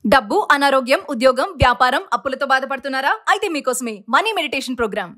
డబ్బు, అనారోగ్యం, ఉద్యోగం, వ్యాపారం, అప్పులతో బాధపడుతున్నారా? అయితే మీకోసమే మనీ మెడిటేషన్ ప్రోగ్రామ్.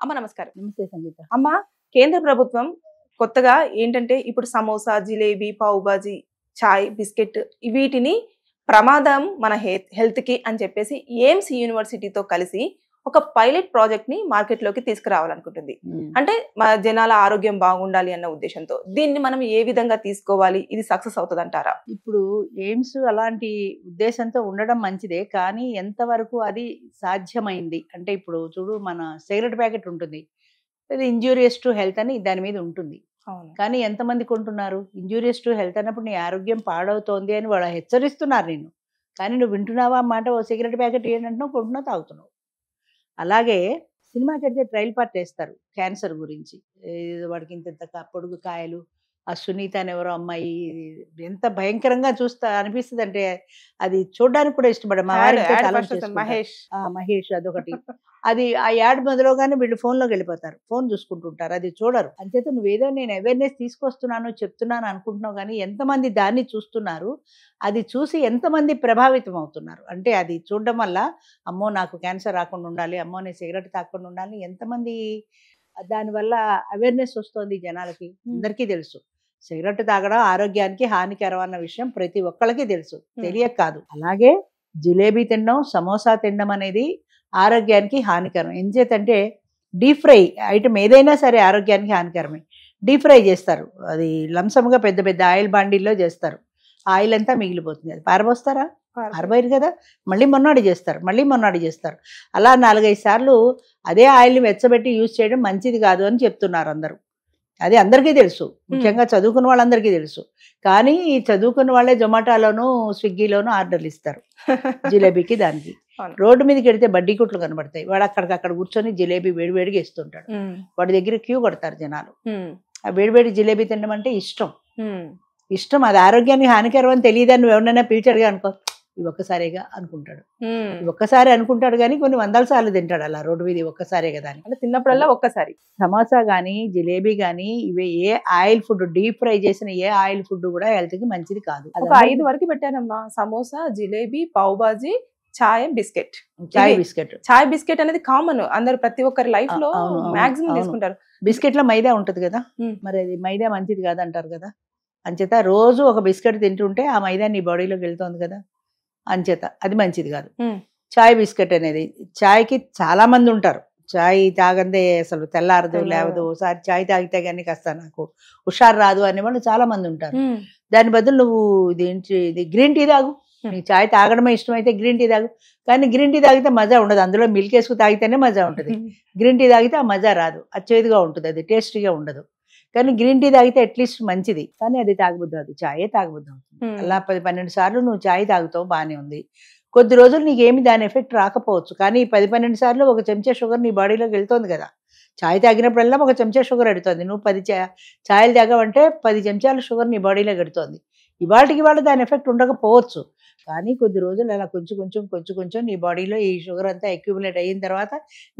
అమ్మ నమస్కారం. నమస్తే సంగీత. అమ్మ, కేంద్ర ప్రభుత్వం కొత్తగా ఏంటంటే ఇప్పుడు సమోసా, జిలేబీ, పావు బాజీ, చాయ్, బిస్కెట్ వీటిని ప్రమాదం మన హెల్త్ కి అని చెప్పేసి ఎయిమ్స్ యూనివర్సిటీతో కలిసి ఒక పైలట్ ప్రాజెక్ట్ ని మార్కెట్ లోకి తీసుకురావాలనుకుంటుంది. అంటే మన జనాల ఆరోగ్యం బాగుండాలి అన్న ఉద్దేశంతో దీన్ని మనం ఏ విధంగా తీసుకోవాలి, ఇది సక్సెస్ అవుతుంది అంటారా? ఇప్పుడు ఎయిమ్స్ అలాంటి ఉద్దేశంతో ఉండడం మంచిదే, కానీ ఎంతవరకు అది సాధ్యమైంది అంటే ఇప్పుడు చూడు, మన సిగరెట్ ప్యాకెట్ ఉంటుంది, అది ఇంజూరియస్ టు హెల్త్ అని దాని మీద ఉంటుంది. అవును. కానీ ఎంతమంది కొంటున్నారు? ఇంజూరియస్ టు హెల్త్ అన్నప్పుడు నీ ఆరోగ్యం పాడవుతోంది అని వాళ్ళు హెచ్చరిస్తున్నారు నేను, కానీ నువ్వు వింటున్నావా మాట? ఓ సిగరెట్ ప్యాకెట్ ఏంటంటున్నావు, కొంటున్నావు, తాగుతున్నావు. అలాగే సినిమాకి వెళ్తే ట్రైల్ పార్ట్ వేస్తారు క్యాన్సర్ గురించి, వాడికి ఇంత పొడుగు కాయలు, ఆ సునీత అని ఎవరో అమ్మాయి, ఎంత భయంకరంగా చూస్తా అనిపిస్తుంది అంటే అది చూడడానికి కూడా ఇష్టపడ. మా మహేష్ అదొకటి. అది ఆ యాడ్ మొదలుగానే వీళ్ళు ఫోన్లోకి వెళ్ళిపోతారు, ఫోన్ చూసుకుంటుంటారు, అది చూడరు. అంచేత నువ్వేదో నేను అవేర్నెస్ తీసుకొస్తున్నాను చెప్తున్నాను అనుకుంటున్నావు, కానీ ఎంతమంది దాన్ని చూస్తున్నారు, అది చూసి ఎంతమంది ప్రభావితం అవుతున్నారు అంటే అది చూడడం వల్ల అమ్మో నాకు క్యాన్సర్ రాకుండా ఉండాలి, అమ్మో నేను సిగరెట్ తాగకుండా ఉండాలి, ఎంతమంది దానివల్ల అవేర్నెస్ వస్తుంది జనాలకి. అందరికీ తెలుసు సిగరెట్ తాగడం ఆరోగ్యానికి హానికరం అన్న విషయం ప్రతి ఒక్కళ్ళకి తెలుసు, తెలియక కాదు. అలాగే జిలేబీ తినడం, సమోసా తినడం అనేది ఆరోగ్యానికి హానికరం. ఎంచేతంటే డీప్ ఫ్రై ఐటమ్ ఏదైనా సరే ఆరోగ్యానికి హానికరమే. డీప్ ఫ్రై చేస్తారు, అది లంసంగా పెద్ద పెద్ద ఆయిల్ బాండీల్లో చేస్తారు, ఆయిల్ అంతా మిగిలిపోతుంది. అది పారబోస్తారా? పారబోయరు కదా. మళ్ళీ మొన్నటి చేస్తారు. అలా 4-5 సార్లు అదే ఆయిల్ని వెచ్చబెట్టి యూజ్ చేయడం మంచిది కాదు అని చెప్తున్నారు అందరూ. అది అందరికీ తెలుసు, ముఖ్యంగా చదువుకున్న వాళ్ళందరికీ తెలుసు. కానీ ఈ చదువుకున్న వాళ్ళే జొమాటోలోను స్విగ్గీలోను ఆర్డర్లు ఇస్తారు జిలేబీకి. దానికి రోడ్డు మీదకి వెడితే బడ్డీ కుట్లు కనబడతాయి, వాడు అక్కడికక్కడ కూర్చొని జిలేబీ వేడివేడిగా ఇస్తుంటాడు, వాడి దగ్గర క్యూ కొడతారు జనాలు. ఆ వేడివేడి జిలేబీ తినడం అంటే ఇష్టం, అది ఆరోగ్యానికి హానికరం అని తెలియదని నువ్వు ఎవరినైనా పీచడుగా అనుకో, ఇవి ఒక్కసారిగా అనుకుంటాడు, ఒక్కసారి అనుకుంటాడు, కానీ కొన్ని 100 సార్లు తింటాడు అలా రోడ్డు మీద ఒక్కసారే కదా అని. అంటే తిన్నప్పుడల్లా ఒక్కసారి. సమోసా కానీ జిలేబీ కానీ ఇవి ఏ ఆయిల్ ఫుడ్, డీప్ ఫ్రై చేసిన ఏ ఆయిల్ ఫుడ్ కూడా హెల్త్ కి మంచిది కాదు. ఒక 5 వరకు పెట్టానమ్మా: సమోసా, జిలేబీ, పావు బాజీ, చాయ్, బిస్కెట్. చాయ్ బిస్కెట్ అనేది కామన్, అందరు ప్రతి ఒక్కరి లైఫ్ లో మాక్సిమం తీసుకుంటారు. బిస్కెట్ లో మైదా ఉంటది కదా, మరి అది మైదా మంచిది కాదు అంటారు కదా. అంచేత రోజు ఒక బిస్కెట్ తింటుంటే ఆ మైదా నీ బాడీలోకి వెళ్తోంది కదా, అంచేత అది మంచిది కాదు. చాయ్ బిస్కెట్ అనేది, చాయ్కి చాలా మంది ఉంటారు, చాయ్ తాగందే అసలు తెల్లారదు లేవదు, ఒకసారి చాయ్ తాగితే కానీ కాస్త నాకు హుషారు రాదు అనే వాళ్ళు చాలా మంది ఉంటారు. దాని బదులు నువ్వు ఇది గ్రీన్ టీ తాగు. నీకు చాయ్ తాగడమే ఇష్టమైతే గ్రీన్ టీ తాగు, కానీ గ్రీన్ టీ తాగితే మజా ఉండదు, అందులో మిల్క్ వేసుకు తాగితేనే మజా ఉంటుంది. గ్రీన్ టీ తాగితే ఆ మజా రాదు, అది చేదుగా ఉంటుంది, అది టేస్టీగా ఉండదు. కానీ గ్రీన్ టీ తాగితే అట్లీస్ట్ మంచిది, కానీ అది తాగబుద్ది అవుతుంది, చాయే తాగబుద్ది అవుతుంది. అలా 10-12 సార్లు నువ్వు చాయ్ తాగుతావు, బాగానే ఉంది. కొద్ది రోజులు నీకేమి దాని ఎఫెక్ట్ రాకపోవచ్చు, కానీ 10-12 సార్లు ఒక చెంచా షుగర్ నీ బాడీలోకి వెళ్తుంది కదా. చాయ్ తాగినప్పుడల్లా ఒక చెంచా షుగర్ ఎడుతుంది, నువ్వు 10 చాయలు తాగావంటే 10 చెంచాల షుగర్ నీ బాడీలోకి ఎడుతుంది. ఇవాళకి దాని ఎఫెక్ట్ ఉండకపోవచ్చు, కానీ కొద్ది రోజులు అలా కొంచెం నీ బాడీలో ఈ షుగర్ అంతా అక్యుములేట్ అయిన తర్వాత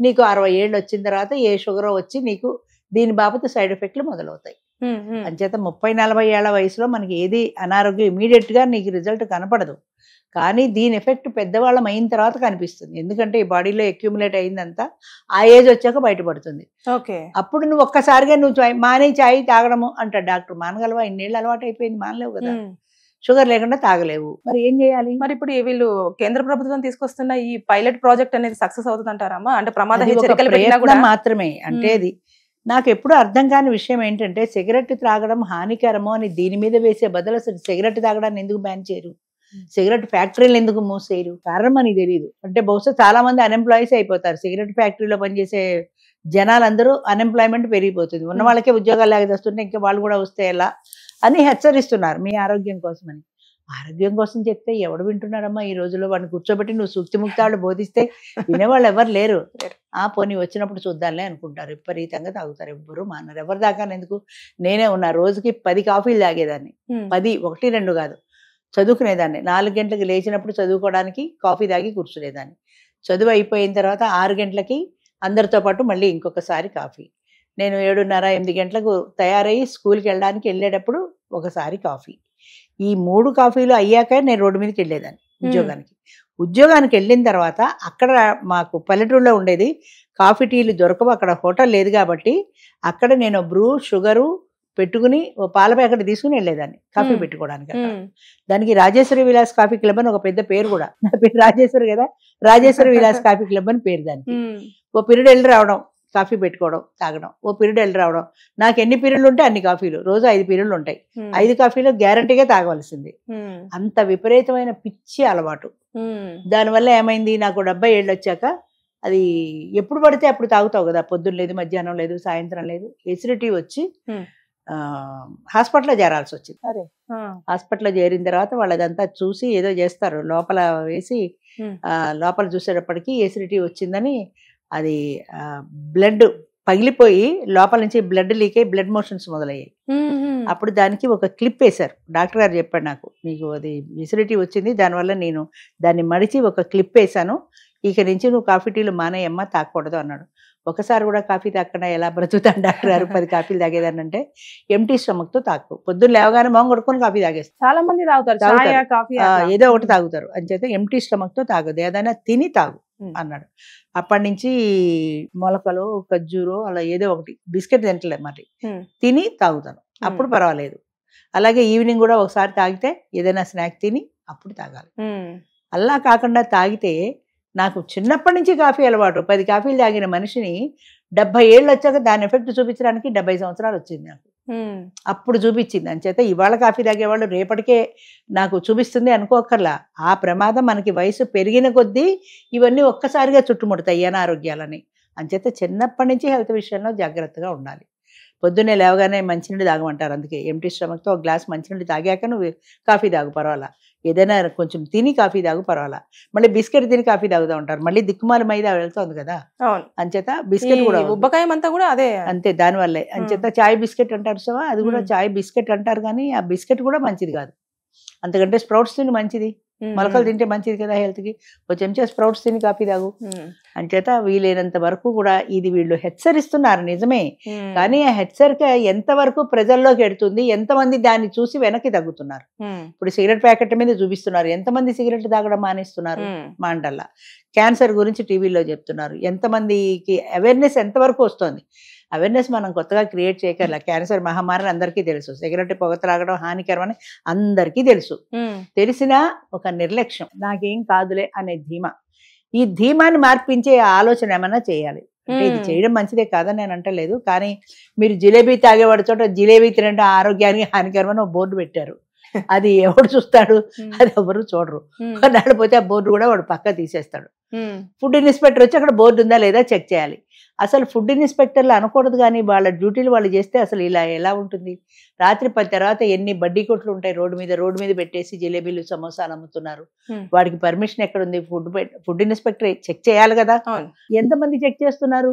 నీకు 60 ఏళ్ళు వచ్చిన తర్వాత ఏ షుగర్ వచ్చి నీకు దీని బాబత్ సైడ్ ఎఫెక్ట్లు మొదలవుతాయి. అంచేత 30-40 ఏళ్ల వయసులో మనకి ఏది అనారోగ్యం ఇమీడియట్ గా నీకు రిజల్ట్ కనపడదు, కానీ దీని ఎఫెక్ట్ పెద్దవాళ్ళం అయిన తర్వాత కనిపిస్తుంది. ఎందుకంటే ఈ బాడీలో అక్యుములేట్ అయిందంతా ఆ ఏజ్ వచ్చాక బయటపడుతుంది. అప్పుడు నువ్వు ఒక్కసారిగా నువ్వు మానే చాయ్ తాగడము అంటాడు డాక్టర్. మానగలవా? ఇన్నేళ్ళు అలవాటు అయిపోయింది, మానలేవు కదా, షుగర్ లేకుండా తాగలేవు, మరి ఏం చేయాలి? మరి ఇప్పుడు వీళ్ళు కేంద్ర ప్రభుత్వం తీసుకొస్తున్న ఈ పైలట్ ప్రాజెక్ట్ అనేది సక్సెస్ అవుతుంది అంటారమ్మా? అంటే ప్రమాద హెచ్చరికలు మాత్రమే అంటే అది నాకు ఎప్పుడు అర్థం కాని విషయం ఏంటంటే, సిగరెట్ త్రాగడం హానికరమో అని దీని మీద వేసే బదులు అసలు సిగరెట్ తాగడాన్ని ఎందుకు బ్యాన్ చేయరు, సిగరెట్ ఫ్యాక్టరీలు ఎందుకు మూసేయరు? కారణం అని తెలియదు. అంటే బహుశా చాలా మంది అన్ఎంప్లాయీస్ అయిపోతారు, సిగరెట్ ఫ్యాక్టరీలో పనిచేసే జనాలందరూ అన్ఎంప్లాయ్మెంట్ పెరిగిపోతుంది, ఉన్న వాళ్ళకే ఉద్యోగాలు లేకపోతుంటే ఇంకా వాళ్ళు కూడా వస్తే ఎలా అని హెచ్చరిస్తున్నారు, మీ ఆరోగ్యం కోసమని. ఆరోగ్యం కోసం చెప్తే ఎవడు వింటున్నారమ్మా ఈ రోజుల్లో? వాడిని కూర్చోబెట్టి నువ్వు సూక్తిముక్తాడు బోధిస్తే వినేవాళ్ళు ఎవరు లేరు. పోనీ వచ్చినప్పుడు చూద్దాంలే అనుకుంటారు, విపరీతంగా తాగుతారు, ఎవ్వరు మానరు. ఎవరు దాకా ఎందుకు? నేనే ఉన్నా, రోజుకి 10 కాఫీలు తాగేదాన్ని, 10, 1-2 కాదు. చదువుకునేదాన్ని, 4 గంటలకు లేచినప్పుడు చదువుకోవడానికి కాఫీ తాగి కూర్చునేదాన్ని. చదువు అయిపోయిన తర్వాత 6 గంటలకి అందరితో పాటు మళ్ళీ ఇంకొకసారి కాఫీ. నేను 7:30-8 గంటలకు తయారయ్యి స్కూల్కి వెళ్ళేటప్పుడు ఒకసారి కాఫీ. ఈ 3 కాఫీలు అయ్యాక నేను రోడ్డు మీదకి వెళ్ళేదాన్ని ఉద్యోగానికి వెళ్ళిన తర్వాత అక్కడ మాకు పల్లెటూరులో ఉండేది, కాఫీ టీలు దొరకవు, అక్కడ హోటల్ లేదు కాబట్టి అక్కడ నేను బ్రూ షుగరు పెట్టుకుని ఓ పాల ప్యాకెట్ తీసుకుని వెళ్ళేదాన్ని కాఫీ పెట్టుకోవడానికి. దానికి రాజేశ్వరి విలాస్ కాఫీ క్లబ్ అని ఒక పెద్ద పేరు కూడా, నా పేరు రాజేశ్వరి కదా, రాజేశ్వరి విలాస్ కాఫీ క్లబ్ అని పేరు దానికి. ఓ పీరియడ్ వెళ్ళి రావడం, కాఫీ పెట్టుకోవడం, తాగడం, ఓ పీరియడ్ వెళ్ళి రావడం. నాకు ఎన్ని పీరియడ్లు ఉంటాయి అన్ని కాఫీలు, రోజు 5 పీరియడ్లు ఉంటాయి. 5 కాఫీలు గ్యారంటీగా తాగవలసింది. అంత విపరీతమైన పిచ్చి అలవాటు. దానివల్ల ఏమైంది, నాకు 70 ఏళ్ళు వచ్చాక అది ఎప్పుడు పడితే అప్పుడు తాగుతావు కదా, పొద్దున్న లేదు, మధ్యాహ్నం లేదు, సాయంత్రం లేదు, ఎసిడిటీ వచ్చి హాస్పిటల్లో చేరాల్సి వచ్చింది. హాస్పిటల్లో చేరిన తర్వాత వాళ్ళదంతా చూసి ఏదో చేస్తారు, లోపల వేసి లోపల చూసేటప్పటికి ఎసిడిటీ వచ్చిందని అది బ్లడ్ పగిలిపోయి లోపల నుంచి బ్లడ్ లీక్ అయ్యి బ్లడ్ మోషన్స్ మొదలయ్యాయి. అప్పుడు దానికి ఒక క్లిప్ వేశారు. డాక్టర్ గారు చెప్పాడు నాకు, నీకు అది ఎసిడిటీ వచ్చింది, దానివల్ల నేను దాన్ని మడిచి ఒక క్లిప్ వేశాను, ఇక నుంచి నువ్వు కాఫీ టీలు మానేయమ్మా, తాగకూడదు అన్నాడు. ఒకసారి కూడా కాఫీ తాగకుండా ఎలా బ్రతుకుతాను డాక్టర్ గారు, 10 కాఫీలు తాగేదాన్ని అంటే ఎంటీ స్టమక్ తో తాకు, పొద్దున్న లేవగానే మొహం కొడుకొని కాఫీ తాగేస్తారు. చాలా మంది తాగుతారు, ఏదో ఒకటి తాగుతారు. అంచేత ఎంటీ స్టమక్ తో తాగదు, ఏదైనా తిని తాగు అన్నాడు. అప్పటి నుంచి మొలకలు, ఖర్జూరు అలా ఏదో ఒకటి, బిస్కెట్ తింటలే మరి, తిని తాగుతాను, అప్పుడు పర్వాలేదు. అలాగే ఈవినింగ్ కూడా ఒకసారి తాగితే ఏదైనా స్నాక్ తిని అప్పుడు తాగాలి. అలా కాకుండా తాగితే, నాకు చిన్నప్పటి నుంచి కాఫీ అలవాటు, 10 కాఫీలు తాగిన మనిషిని 70 ఏళ్ళు వచ్చాక దాని ఎఫెక్ట్ చూపించడానికి 70 సంవత్సరాలు వచ్చింది నాకు. అప్పుడు చూపించింది. అంచేత ఇవాళ కాఫీ తాగేవాళ్ళు రేపటికే నాకు చూపిస్తుంది అనుకోకర్లా. ఆ ప్రమాదం మనకి వయసు పెరిగిన కొద్దీ ఇవన్నీ ఒక్కసారిగా చుట్టుముడతాయి అనారోగ్యాలని. అంచేత చిన్నప్పటి నుంచి హెల్త్ విషయంలో జాగ్రత్తగా ఉండాలి. పొద్దున్నే లేవగానే మంచినీళ్ళు తాగమంటారు, అందుకే ఎంటీ స్టమక్తో ఒక గ్లాస్ మంచినీళ్ళు తాగాక నువ్వు కాఫీ తాగు పర్వాలా, ఏదైనా కొంచెం తిని కాఫీ తాగు పర్వాలా. మళ్ళీ బిస్కెట్ తిని కాఫీ తాగుతూ ఉంటారు, మళ్ళీ దిక్కుమాల మైదా వెళ్తుంది కదా, అంచేత బిస్కెట్ కూడా ఉబ్బకాయం అంతా కూడా అదే అంతే, దానివల్లే. అంచేత చాయ్ బిస్కెట్ అంటారు సో, అది కూడా చాయ్ బిస్కెట్ అంటారు, కానీ ఆ బిస్కెట్ కూడా మంచిది కాదు. అంతకంటే స్ప్రౌట్స్ తిని మంచిది, మొలకలు తింటే మంచిది కదా హెల్త్ కి. ఒక చెంచా స్ప్రౌట్స్ తిని కాఫీ తాగు. అంచేత వీలైనంత వరకు కూడా ఇది వీళ్ళు హెచ్చరిస్తున్నారు నిజమే, కానీ ఆ హెచ్చరిక ఎంతవరకు ప్రజల్లోకి ఎడుతుంది, ఎంతమంది దాన్ని చూసి వెనక్కి తగ్గుతున్నారు. ఇప్పుడు సిగరెట్ ప్యాకెట్ మీద చూపిస్తున్నారు, ఎంతమంది సిగరెట్ తాగడం మానేస్తున్నారు మాంటల్లా. క్యాన్సర్ గురించి టీవీలో చెప్తున్నారు, ఎంతమందికి అవేర్నెస్ ఎంతవరకు వస్తుంది. అవేర్నెస్ మనం కొత్తగా క్రియేట్ చేయగల. క్యాన్సర్ మహమ్మారి అందరికీ తెలుసు, సిగరెట్ పొగ త్రాగడం హానికరమని అందరికీ తెలుసు. తెలిసినా ఒక నిర్లక్ష్యం, నాకేం కాదులే అనే ధీమా. ఈ ధీమాని మార్పించే ఆలోచన ఏమన్నా చేయాలి. అంటే ఇది చేయడం మంచిదే కాదని నేను అంటలేదు, కానీ మీరు జిలేబీ తాగేవాడి చోట జిలేబీ తినంటే ఆరోగ్యానికి హానికరమని ఒక బోర్డు పెట్టారు. అది ఎవడు చూస్తాడు, అది ఎవరు చూడరు. కొన్నాళ్ళు పోతే ఆ బోర్డు కూడా వాడు పక్క తీసేస్తాడు. ఫుడ్ ఇన్స్పెక్టర్ వచ్చి అక్కడ బోర్డు ఉందా లేదా చెక్ చేయాలి. అసలు ఫుడ్ ఇన్స్పెక్టర్లు అనకూడదు, కానీ వాళ్ళ డ్యూటీలు వాళ్ళు చేస్తే అసలు ఇలా ఎలా ఉంటుంది. రాత్రి 10 తర్వాత ఎన్ని బడ్డీ కొట్లు ఉంటాయి రోడ్డు మీద పెట్టేసి జిలేబీలు సమోసాలు అమ్ముతున్నారు. వాడికి పర్మిషన్ ఎక్కడుంది? ఫుడ్ ఇన్స్పెక్టర్ చెక్ చేయాలి కదా. ఎంతమంది చెక్ చేస్తున్నారు?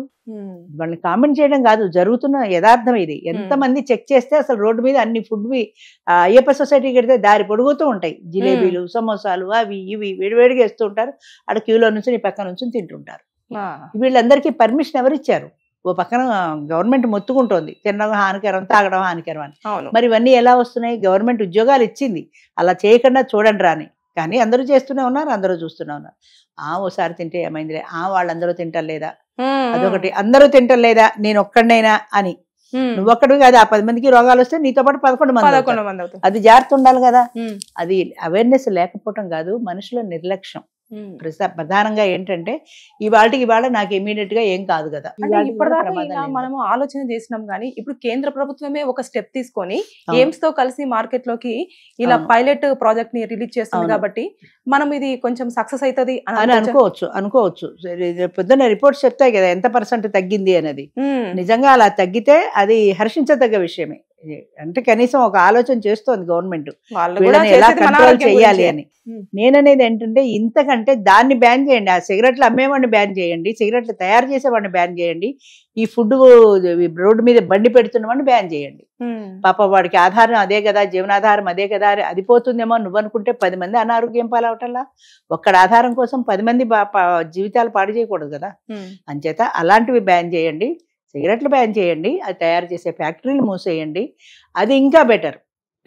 వాళ్ళని కామెంట్ చేయడం కాదు, జరుగుతున్న యథార్థం ఇది. ఎంతమంది చెక్ చేస్తే అసలు రోడ్డు మీద అన్ని ఫుడ్వి అయ్యప్ప సొసైటీకి వెడితే దారి పొడుగుతూ ఉంటాయి. జిలేబీలు సమోసాలు అవి ఇవి వేడివేడిగా వేస్తూ ఉంటారు. అక్కడ క్యూలో నుంచి నీ పక్క నుంచి తింటుంటారు. వీళ్ళందరికీ పర్మిషన్ ఎవరు ఇచ్చారు? ఓ పక్కన గవర్నమెంట్ మొత్తుకుంటోంది తినడం హానికరం, తాగడం హానికరం అని. మరి ఇవన్నీ ఎలా వస్తున్నాయి? గవర్నమెంట్ ఉద్యోగాలు ఇచ్చింది, అలా చేయకుండా చూడండి రాని. కానీ అందరూ చేస్తూనే ఉన్నారు, అందరూ చూస్తూనే ఉన్నారు. ఓసారి తింటే ఏమైందిలే, వాళ్ళందరూ తింటలేదా, అదొకటి. అందరూ తింటలేదా, నేను ఒక్కడైనా అని. నువ్వొక్కడు కాదు, ఆ 10 మందికి రోగాలు వస్తే నీతో పాటు 11 మంది. అది జాగ్రత్త ఉండాలి కదా. అది అవేర్నెస్ లేకపోవటం కాదు, మనుషుల నిర్లక్ష్యం. ప్రధానంగా ఏంటంటే ఇవాళ నాకు ఇమీడియట్ గా ఏం కాదు కదా. మనము ఆలోచన చేసినాం, కానీ ఇప్పుడు కేంద్ర ప్రభుత్వమే ఒక స్టెప్ తీసుకొని ఎయిమ్స్ తో కలిసి మార్కెట్ లోకి ఇలా పైలట్ ప్రాజెక్ట్ ని రిలీజ్ చేస్తుంది కాబట్టి మనం ఇది కొంచెం సక్సెస్ అవుతుంది అని అనుకోవచ్చు. పొద్దున్న రిపోర్ట్స్ చెప్తాయి కదా ఎంత % తగ్గింది అనేది. నిజంగా అలా తగ్గితే అది హర్షించదగ్గ విషయమే. అంటే కనీసం ఒక ఆలోచన చేస్తోంది గవర్నమెంట్ వాళ్ళు కూడా వీళ్ళని ఎలా చేసేది మన కంట్రోల్ ఆరోగ్యం చేయాలి గురించే. అని. ఉమ్. నేననేది ఏంటంటే ఇంతకంటే దాన్ని బ్యాన్ చేయండి, ఆ సిగరెట్లు అమ్మేవాడిని బ్యాన్ చేయండి, సిగరెట్లు తయారు చేసేవాడిని బ్యాన్ చేయండి, ఈ ఫుడ్ రోడ్డు మీద బండి పెడుతున్నవాడిని బ్యాన్ చేయండి. పాప వాడికి ఆధారం అదే కదా, జీవనాధారం అదే కదా, అది పోతుందేమో నువ్వు అనుకుంటే 10 మంది అనారోగ్యం పాలవటల్లా ఒక్కడ ఆధారం కోసం 10 మంది జీవితాలు పాడు చేయకూడదు కదా. అంచేత అలాంటివి బ్యాన్ చేయండి, సిగరెట్లు బ్యాన్ చేయండి, అది తయారు చేసే ఫ్యాక్టరీలు మూసేయండి, అది ఇంకా బెటర్.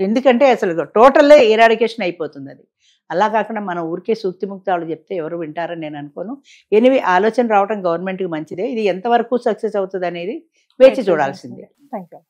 ఎందుకంటే అసలు టోటల్లే ఎరాడికేషన్ అయిపోతుంది అది. అలా కాకుండా మనం ఊరికే సూక్తిముక్తాలు చెప్తే ఎవరు వింటారని నేను అనుకోను. ఎనివి ఆలోచన రావడం గవర్నమెంట్కి మంచిదే. ఇది ఎంతవరకు సక్సెస్ అవుతుంది అనేది వేచి చూడాల్సిందే. Thank you.